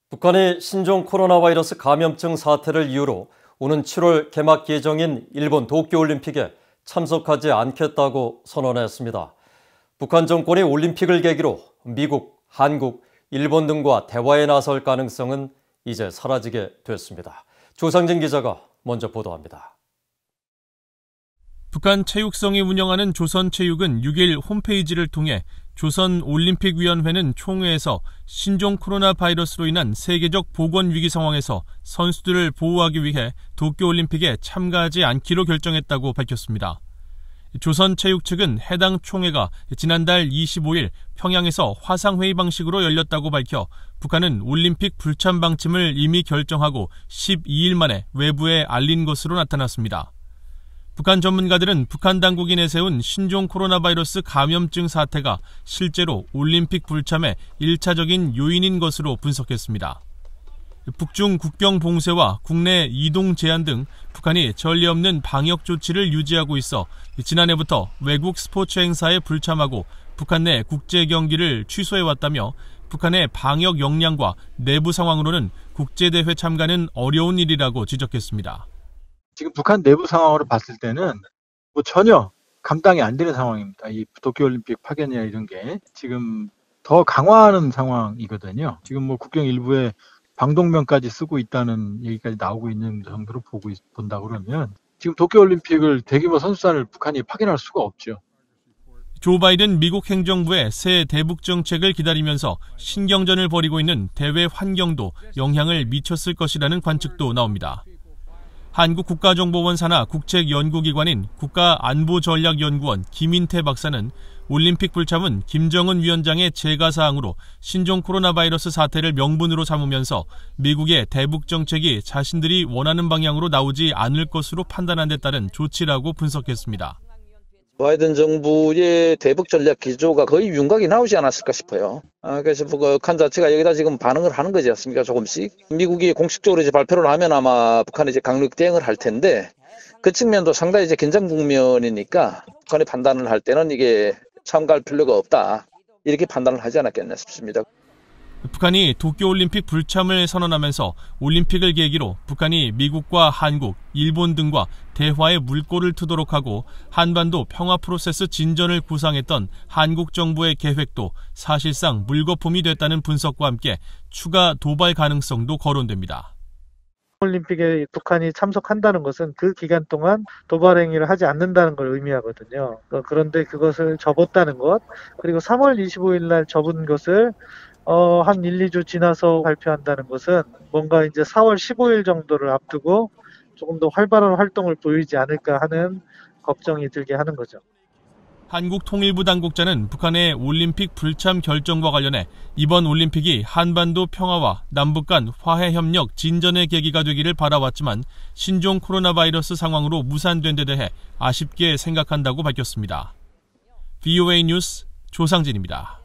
북한이 신종 코로나 바이러스 감염증 사태를 이유로 오는 7월 개막 예정인 일본 도쿄올림픽에 참석하지 않겠다고 선언했습니다. 북한 정권이 올림픽을 계기로 미국, 한국, 일본 등과 대화에 나설 가능성은 이제 사라지게 됐습니다. 조상진 기자가 먼저 보도합니다. 북한 체육성이 운영하는 조선체육은 6일 홈페이지를 통해 조선올림픽위원회는 총회에서 신종 코로나 바이러스로 인한 세계적 보건위기 상황에서 선수들을 보호하기 위해 도쿄올림픽에 참가하지 않기로 결정했다고 밝혔습니다. 조선체육 측은 해당 총회가 지난달 25일 평양에서 화상회의 방식으로 열렸다고 밝혀 북한은 올림픽 불참 방침을 이미 결정하고 12일 만에 외부에 알린 것으로 나타났습니다. 북한 전문가들은 북한 당국이 내세운 신종 코로나 바이러스 감염증 사태가 실제로 올림픽 불참의 1차적인 요인인 것으로 분석했습니다. 북중 국경 봉쇄와 국내 이동 제한 등 북한이 전례 없는 방역 조치를 유지하고 있어 지난해부터 외국 스포츠 행사에 불참하고 북한 내 국제 경기를 취소해왔다며 북한의 방역 역량과 내부 상황으로는 국제대회 참가는 어려운 일이라고 지적했습니다. 지금 북한 내부 상황으로 봤을 때는 전혀 감당이 안 되는 상황입니다. 이 도쿄올림픽 파견이나 이런 게 지금 더 강화하는 상황이거든요. 지금 국경 일부에 방독면까지 쓰고 있다는 얘기까지 나오고 있는 정도로 본다 그러면 지금 도쿄올림픽을 대규모 선수단을 북한이 파견할 수가 없죠. 조 바이든 미국 행정부의 새 대북 정책을 기다리면서 신경전을 벌이고 있는 대외 환경도 영향을 미쳤을 것이라는 관측도 나옵니다. 한국국가정보원 산하 국책연구기관인 국가안보전략연구원 김인태 박사는 올림픽 불참은 김정은 위원장의 재가사항으로 신종 코로나 바이러스 사태를 명분으로 삼으면서 미국의 대북 정책이 자신들이 원하는 방향으로 나오지 않을 것으로 판단한 데 따른 조치라고 분석했습니다. 바이든 정부의 대북 전략 기조가 거의 윤곽이 나오지 않았을까 싶어요. 그래서 북한 자체가 여기다 지금 반응을 하는 거지 않습니까? 조금씩. 미국이 공식적으로 이제 발표를 하면 아마 북한이 이제 강력 대응을 할 텐데 그 측면도 상당히 이제 긴장 국면이니까 북한이 판단을 할 때는 이게 참가할 필요가 없다. 이렇게 판단을 하지 않았겠나 싶습니다. 북한이 도쿄올림픽 불참을 선언하면서 올림픽을 계기로 북한이 미국과 한국, 일본 등과 대화의 물꼬를 트도록 하고 한반도 평화 프로세스 진전을 구상했던 한국 정부의 계획도 사실상 물거품이 됐다는 분석과 함께 추가 도발 가능성도 거론됩니다. 올림픽에 북한이 참석한다는 것은 그 기간 동안 도발 행위를 하지 않는다는 걸 의미하거든요. 그런데 그것을 접었다는 것, 그리고 3월 25일 날 접은 것을 한 1, 2주 지나서 발표한다는 것은 뭔가 이제 4월 15일 정도를 앞두고 조금 더 활발한 활동을 보이지 않을까 하는 걱정이 들게 하는 거죠. 한국통일부 당국자는 북한의 올림픽 불참 결정과 관련해 이번 올림픽이 한반도 평화와 남북 간 화해 협력 진전의 계기가 되기를 바라왔지만 신종 코로나 바이러스 상황으로 무산된 데 대해 아쉽게 생각한다고 밝혔습니다. VOA 뉴스 조상진입니다.